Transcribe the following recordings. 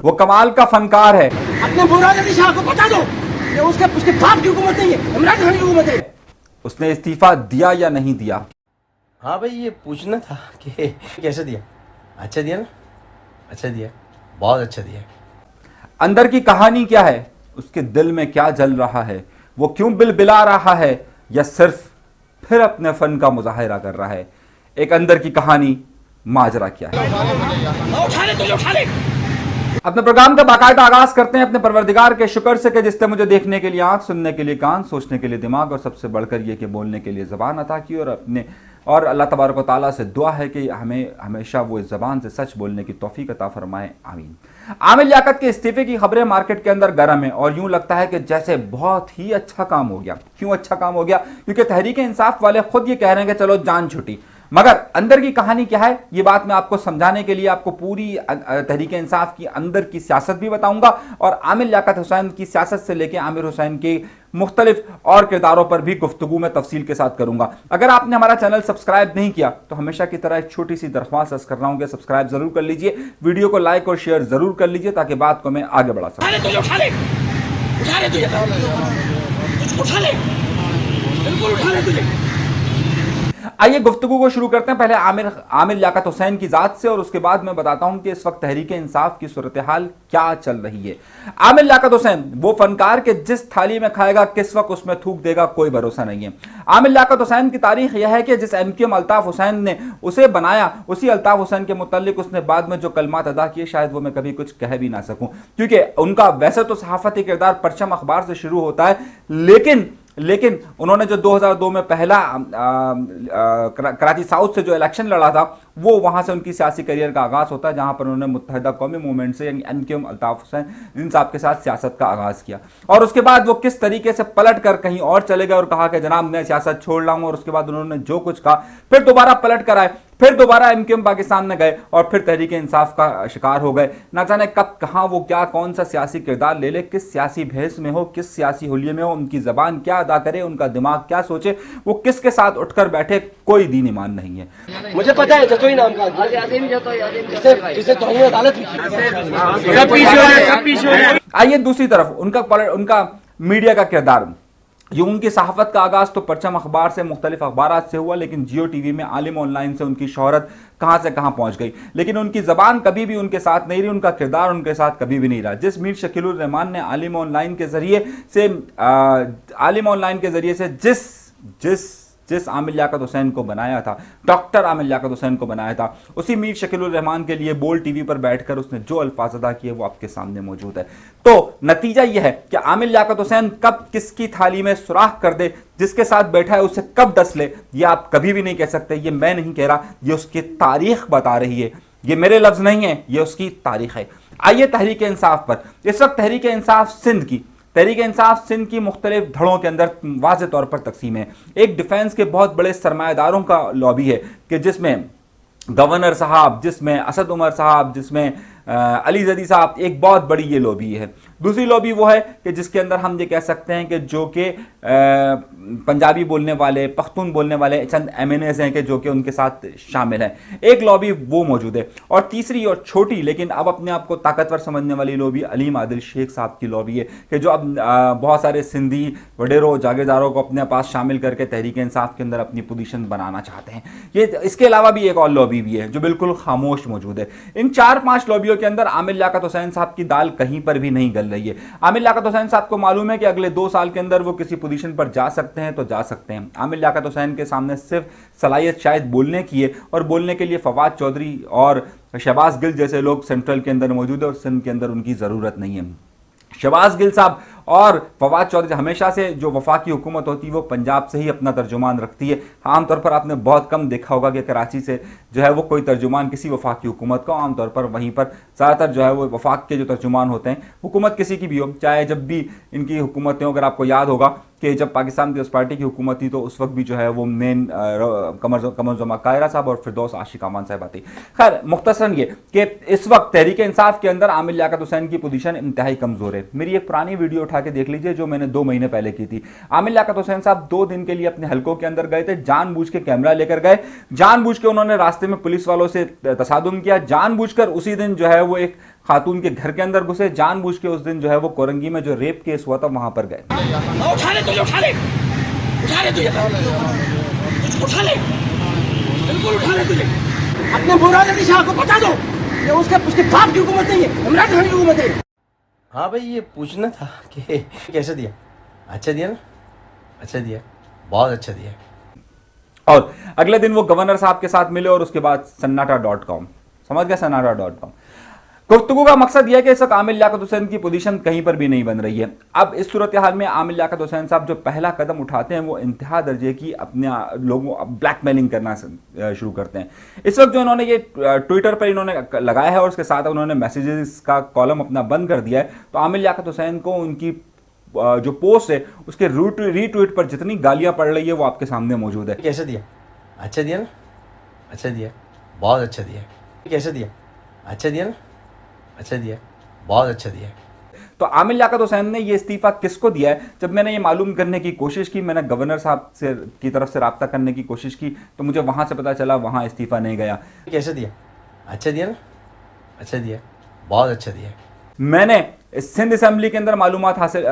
वो कमाल का फनकार है। अपने मुराद अली शाह को बता दो कि उसके बाप की हुकूमत नहीं है, इमरान खान की हुकूमत है। उसने इस्तीफा दिया या नहीं दिया? हाँ भाई, ये पूछना था कि कैसे दिया। अच्छा दिया ना, अच्छा दिया, बहुत अच्छा दिया। अंदर की कहानी क्या है, उसके दिल में क्या जल रहा है, वो क्यों बिलबिला रहा है, या सिर्फ फिर अपने फन का मुजाहिरा कर रहा है? एक अंदर की कहानी, माजरा क्या है। अपने प्रोग्राम का बाकायदा आगाज करते हैं अपने परवरदिगार के शुक्र से कि जिसने मुझे देखने के लिए आंख, सुनने के लिए कान, सोचने के लिए दिमाग और सबसे बढ़कर यह कि बोलने के लिए ज़बान अता की। और अल्लाह तबारक व तआला से दुआ है कि हमें हमेशा वो इस ज़बान से सच बोलने की तौफीक अता फरमाए, आमीन। आमिर लियाकत के इस्तीफे की खबरें मार्केट के अंदर गर्म है और यूं लगता है कि जैसे बहुत ही अच्छा काम हो गया। क्यों अच्छा काम हो गया? क्योंकि तहरीक इंसाफ वाले खुद ये कह रहे हैं कि चलो जान छुटी। मगर अंदर की कहानी क्या है, ये बात मैं आपको समझाने के लिए आपको पूरी तहरीक इंसाफ की अंदर की सियासत भी बताऊंगा और आमिर लियाकत हुसैन की सियासत से लेकर आमिर हुसैन के मुख्तलिफ और किरदारों पर भी गुफ्तगू में तफसील के साथ करूंगा। अगर आपने हमारा चैनल सब्सक्राइब नहीं किया तो हमेशा की तरह एक छोटी सी दरख्वास्त अर्ज कर रहा हूं कि सब्सक्राइब जरूर कर लीजिए, वीडियो को लाइक और शेयर जरूर कर लीजिए ताकि बात को मैं आगे बढ़ा सकूं। आइए गुफ्तगू को शुरू करते हैं। पहले आमिर लियाकत हुसैन की जात से और उसके बाद मैं बताता हूं कि इस वक्त तहरीक इंसाफ की सूरत हाल क्या चल रही है। आमिर लियाकत हुसैन वो फनकार के जिस थाली में खाएगा किस वक्त उसमें थूक देगा कोई भरोसा नहीं है। आमिर लियाकत हुसैन की तारीख यह है कि जिस MQM अल्ताफ हुसैन ने उसे बनाया, उसी अल्ताफ हुसैन के मुतालिक उसने बाद में जो कलमात अदा किए शायद वो मैं कभी कुछ कह भी ना सकूं, क्योंकि उनका वैसे तो सहाफती किरदार परचम अखबार से शुरू होता है, लेकिन उन्होंने जो 2002 में पहला कराची साउथ से जो इलेक्शन लड़ा था वो वहां से उनकी सियासी करियर का आगाज होता है, जहां पर उन्होंने मुत्तहिदा कौमी मूवमेंट से यानी MQM अल्ताफ हुसैन जिन साहब के साथ सियासत का आगाज किया। और उसके बाद वो किस तरीके से पलट कर कहीं और चले गए और कहा कि जनाब मैं सियासत छोड़ रहा हूं, और उसके बाद उन्होंने जो कुछ कहा फिर दोबारा पलट कर आए, फिर दोबारा MQM पाकिस्तान में गए और फिर तहरीक इंसाफ का शिकार हो गए। ना जाने कब कहां वो क्या कौन सा सियासी किरदार ले ले, किस सियासी भेस में हो, किस सियासी हुलिये में हो, उनकी जबान क्या अदा करे, उनका दिमाग क्या सोचे, वो किसके साथ उठकर बैठे कोई दीन ईमान नहीं है। मुझे पता है जतोई नाम का जिसे तौहीन अदालत लिखी। आइए दूसरी तरफ उनका मीडिया का किरदार। ये उनकी सहाफत का आगाज तो परचम अखबार से, मुख्तलिफ अखबारात से हुआ, लेकिन जियो टीवी में आलिम ऑनलाइन से उनकी शोहरत कहां से कहां पहुंच गई, लेकिन उनकी जबान कभी भी उनके साथ नहीं रही, उनका किरदार उनके साथ कभी भी नहीं रहा। जिस मीर शकीलुर रहमान ने आलिम ऑनलाइन के जरिए से जिस आमिर लियाकत हुसैन को बनाया था, डॉक्टर आमिर लियाकत हुसैन को बनाया था, उसी मीर शकीलुर रहमान के लिए बोल टीवी पर बैठकर उसने जो अल्फाज अदा किए वो आपके सामने मौजूद है। तो नतीजा यह है कि आमिर लियाकत हुसैन कब किसकी थाली में सुराख कर दे, जिसके साथ बैठा है उसे कब डस ले, ये आप कभी भी नहीं कह सकते। ये मैं नहीं कह रहा, ये उसकी तारीख बता रही है, ये मेरे लफ्ज नहीं है, ये उसकी तारीख है। आइए तहरीक इंसाफ पर। इस वक्त तहरीक इंसाफ सिंध की मुख्तलिफ धड़ों के अंदर वाज़ेह तौर पर तकसीम है। एक डिफेंस के बहुत बड़े सरमाएदारों का लॉबी है कि जिसमें गवर्नर साहब, जिसमें असद उमर साहब, जिसमें अली जदी साहब, एक बहुत बड़ी ये लॉबी है। दूसरी लॉबी वो है कि जिसके अंदर हम ये कह सकते हैं कि जो कि पंजाबी बोलने वाले, पख्तून बोलने वाले चंद MNAs हैं कि जो कि उनके साथ शामिल हैं। एक लॉबी वो मौजूद है। और तीसरी और छोटी लेकिन अब अपने आप को ताकतवर समझने वाली लॉबी अलीम आदिल शेख साहब की लॉबी है कि जो अब बहुत सारे सिंधी वडेरों जागीरदारों को अपने पास शामिल करके तहरीक इंसाफ के अंदर अपनी पोजीशन बनाना चाहते हैं। ये इसके अलावा भी एक और लॉबी भी है जो बिल्कुल खामोश मौजूद है। इन 4-5 लॉबियों के अंदर आमिर लियाकत हुसैन साहब की दाल कहीं पर भी नहीं गल रही है। आमिर लियाकत हुसैन साहब को मालूम है कि अगले 2 साल के अंदर वो किसी पोजीशन पर जा सकते हैं तो जा सकते हैं। आमिर लियाकत हुसैन के सामने सिर्फ सलाहियत शायद बोलने की है, और बोलने के लिए फवाद चौधरी और शहबाज गिल जैसे लोग सेंट्रल के अंदर मौजूद है और सिंध के अंदर उनकी जरूरत नहीं है। शहबाज गिल साहब और फवाद चौधरी हमेशा से जो वफाकी हुकूमत होती है वो पंजाब से ही अपना तर्जुमान रखती है। आमतौर पर आपने बहुत कम देखा होगा कि कराची से जो है वो कोई तर्जुमान किसी वफाकी हुकूमत का, आमतौर पर वहीं पर ज़्यादातर जो है वो वफाक के जो तर्जुमान होते हैं, हुकूमत किसी की भी हो, चाहे जब भी इनकी हुकूमतें, अगर आपको याद होगा कि जब पाकिस्तान पीपल्स पार्टी की हुकूमत थी तो उस वक्त भी जो है वो मेन कमर जमा कायरा साहब और फिरदौस आशिक अमान साहब आती। खैर मुख्तसरन ये कि इस वक्त तहरीक इंसाफ के अंदर आमिर लियाकत हुसैन की पोजीशन इंतहाई कमजोर है। मेरी एक पुरानी वीडियो उठा के देख लीजिए जो मैंने 2 महीने पहले की थी। आमिर लियाकत हुसैन साहब 2 दिन के लिए अपने हलकों के अंदर गए थे, जानबूझ के कैमरा लेकर गए, जानबूझ के उन्होंने रास्ते में पुलिस वालों से तसादुम किया, जानबूझकर उसी दिन जो है वो एक खातून के घर के अंदर घुसे, जानबूझ के उस दिन जो है वो कोरंगी में जो रेप केस हुआ था वहां पर गए। उठा ले तुझे, उठा ले तुझे, उठा ले, बिल्कुल उठा ले तुझे। अपने मुराद अली शाह को बता दो ये उसके बाप की हुकूमत नहीं है, इमरान खान की हुकूमत है। हाँ भाई, ये पूछना था कि कैसे दिया। अच्छा दिया ना, अच्छा दिया, बहुत अच्छा दिया। और अगले दिन वो गवर्नर साहब के साथ मिले और उसके बाद सन्नाटा.com, समझ गया, सन्नाटा.com। गुफ्तगू का मकसद यह है कि इस वक्त आमिर लियाकत हुसैन की पोजीशन कहीं पर भी नहीं बन रही है। अब इस सूरत हाल में आमिर लियाकत हुसैन साहब जो पहला कदम उठाते हैं वो इंतहा दर्जे की अपने लोगों ब्लैकमेलिंग करना शुरू करते हैं। इस वक्त जो इन्होंने ये ट्विटर पर इन्होंने लगाया है और उसके साथ उन्होंने मैसेजेस का कॉलम अपना बंद कर दिया है, तो आमिर लियाकत हुसैन को उनकी जो पोस्ट है उसके रीट्वीट पर जितनी गालियां पड़ रही है वो आपके सामने मौजूद है। कैसे दिया, अच्छा दिया ना, अच्छा दिया, बहुत अच्छा दिया। कैसे दिया, अच्छा दिया ना, अच्छा दिया, बहुत अच्छा दिया। तो आमिर लियाकत हुसैन ने ये इस्तीफा किसको दिया है? जब मैंने ये मालूम करने की कोशिश की, मैंने गवर्नर साहब से की तरफ से रब्ता करने की कोशिश की, तो मुझे वहां से पता चला वहां इस्तीफा नहीं गया। कैसे दिया, अच्छा दिया ना, अच्छा दिया, बहुत अच्छा दिया। मैंने सिंध असेंबली के अंदर मालूमात हासिल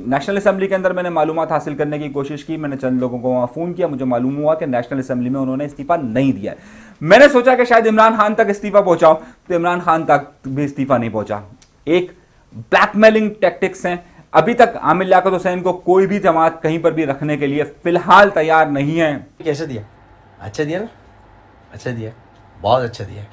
नेशनल असेंबली के अंदर मैंने मालूमात हासिल करने की कोशिश की। मैंने चंद लोगों को वहां फोन किया, मुझे मालूम हुआ कि नेशनल असेंबली में उन्होंने इस्तीफा नहीं दिया है। मैंने सोचा कि शायद इमरान खान तक इस्तीफा पहुंचाऊं, तो इमरान खान तक भी इस्तीफा नहीं पहुंचा। एक ब्लैकमेलिंग टैक्टिक्स हैं। अभी तक आमिर लियाकत हुसैन को कोई भी जमात कहीं पर भी रखने के लिए फिलहाल तैयार नहीं है। कैसे दिया, अच्छा दिया ना, अच्छा दिया, बहुत अच्छा दिया।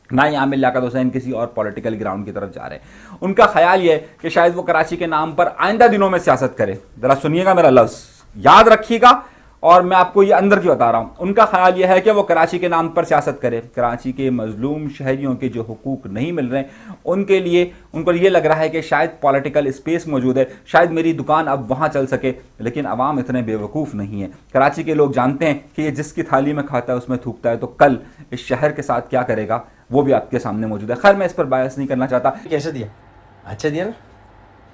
ना ही आमिर लियाकत हुसैन किसी और पॉलिटिकल ग्राउंड की तरफ जा रहे हैं। उनका ख्याल यह है कि शायद वो कराची के नाम पर आइंदा दिनों में सियासत करे। जरा सुनिएगा मेरा लफ्ज, याद रखिएगा, और मैं आपको ये अंदर की बता रहा हूं। उनका ख्याल यह है कि वो कराची के नाम पर सियासत करे। कराची के मजलूम शहरियों के जो हुकूक नहीं मिल रहे उनके लिए उनको ये लग रहा है कि शायद पॉलिटिकल स्पेस मौजूद है, शायद मेरी दुकान अब वहां चल सके। लेकिन अवाम इतने बेवकूफ़ नहीं है। कराची के लोग जानते हैं कि ये जिसकी थाली में खाता है उसमें थूकता है, तो कल इस शहर के साथ क्या करेगा वो भी आपके सामने मौजूद है। खैर, मैं इस पर बहस नहीं करना चाहता। कैसे दिया, अच्छा दिया ना,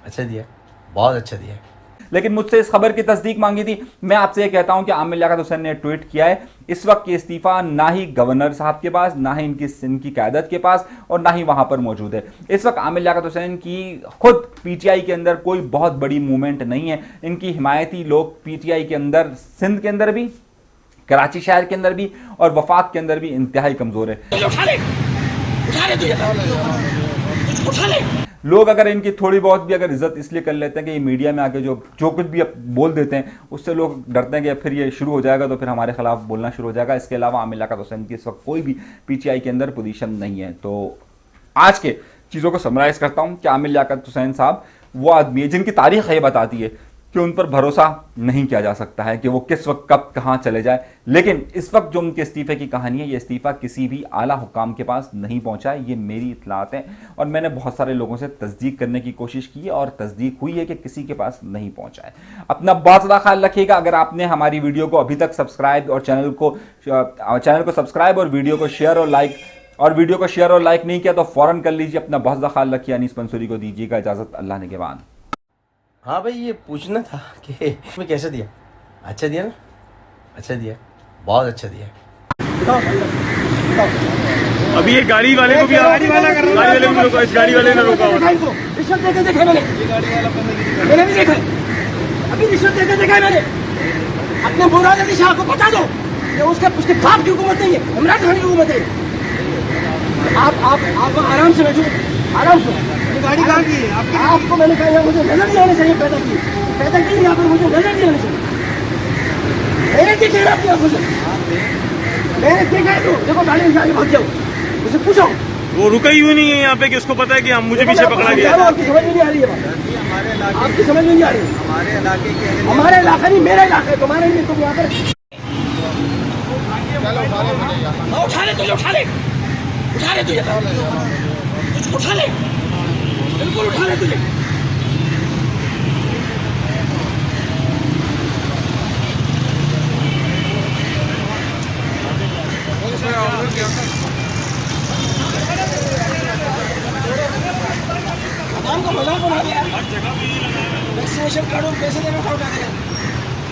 अच्छा दिया, बहुत अच्छा दिया। लेकिन मुझसे इस खबर की तस्दीक मांगी थी। मैं आपसे ये कहता हूं कि आमिर लियाकत हुसैन ने ट्वीट किया है। इस वक्त ये इस्तीफा ना ही गवर्नर साहब के पास, ना ही इनकी क़यादत के पास, और ना ही वहां पर मौजूद है। इस वक्त आमिर लियाकत हुसैन की खुद पीटीआई के अंदर कोई बहुत बड़ी मूवमेंट नहीं है। इनकी हिमायती लोग पीटीआई के अंदर, सिंध के अंदर भी, कराची शहर के अंदर भी और वफाक के अंदर भी इंतहाई कमजोर है। उठा ले। लोग अगर इनकी थोड़ी बहुत भी अगर इज्जत इसलिए कर लेते हैं कि ये मीडिया में आके जो कुछ भी बोल देते हैं, उससे लोग डरते हैं कि फिर ये शुरू हो जाएगा तो फिर हमारे खिलाफ बोलना शुरू हो जाएगा। इसके अलावा आमिर लियाकत हुसैन की इस वक्त कोई भी पीटीआई के अंदर पोजीशन नहीं है। तो आज के चीज़ों को समराइज करता हूं कि आमिर लियाकत हुसैन साहब वो आदमी है जिनकी तारीख ये बताती है कि उन पर भरोसा नहीं किया जा सकता है कि वो किस वक्त कब कहां चले जाए। लेकिन इस वक्त जो उनके इस्तीफे की कहानी है, ये इस्तीफा किसी भी आला हुकाम के पास नहीं पहुंचा है। ये मेरी इत्तलात है और मैंने बहुत सारे लोगों से तस्दीक करने की कोशिश की है और तस्दीक हुई है कि किसी के पास नहीं पहुंचा है। अपना बहुत ज़्यादा ख्याल रखिएगा। अगर आपने हमारी वीडियो को अभी तक सब्सक्राइब और चैनल को सब्सक्राइब और वीडियो को शेयर और लाइक नहीं किया तो फौरन कर लीजिए। अपना बहुत ज़्यादा ख्याल रखिए। अनीस मंसूरी को दीजिएगा इजाज़त, अल्लाह ने के बाद। हाँ भाई, ये पूछना था कि मैं कैसे दिया, अच्छा दिया ना, अच्छा दिया, बहुत अच्छा दिया। अभी ये गाड़ी वाले को भी गाड़ी वाले को रोका, इस गाड़ी वाले ने रोका हुआ था। रिश्वत देके देखा मैंने भी देखा, अभी रिश्वत देके देखा मैंने। अपने मुराद अली शाह को बता दो ये उसके बाप की हुकूमत नहीं है, इमरान खान की हुकूमत है। आप आराम से बैठो, आराम से। गाड़ी कहाँ की है आपको मैंने कहा मुझे नजर नहीं आने चाहिए। पैदा की यहाँ पर मुझे नजर नहीं आने चाहिए। मैंने क्या कह आपकी आंखों से, मैंने क्या कहा? तो देखो गाड़ी में आगे भाग जाओ, मुझे पूछो। वो रुका ही नहीं है यहाँ पे कि उसको पता है कि हम मुझे पीछे पकड़ा गया। आपकी समझ में नहीं आ रही है बात, आपकी समझ में नहीं आ रही है। हमारे इलाका नहीं, मेरा इलाका है, तुम्हारे लिए। तुम यहाँ पर उठा ले तुझे, उठा ले तुझे, उठा ले, बिल्कुल उठा ले तुझे। को मजाक बना दिया। वैक्सीनेशन कार्ड और पैसे देना था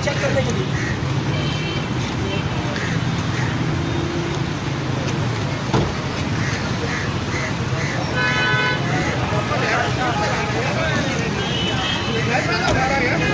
चेक करने के लिए। है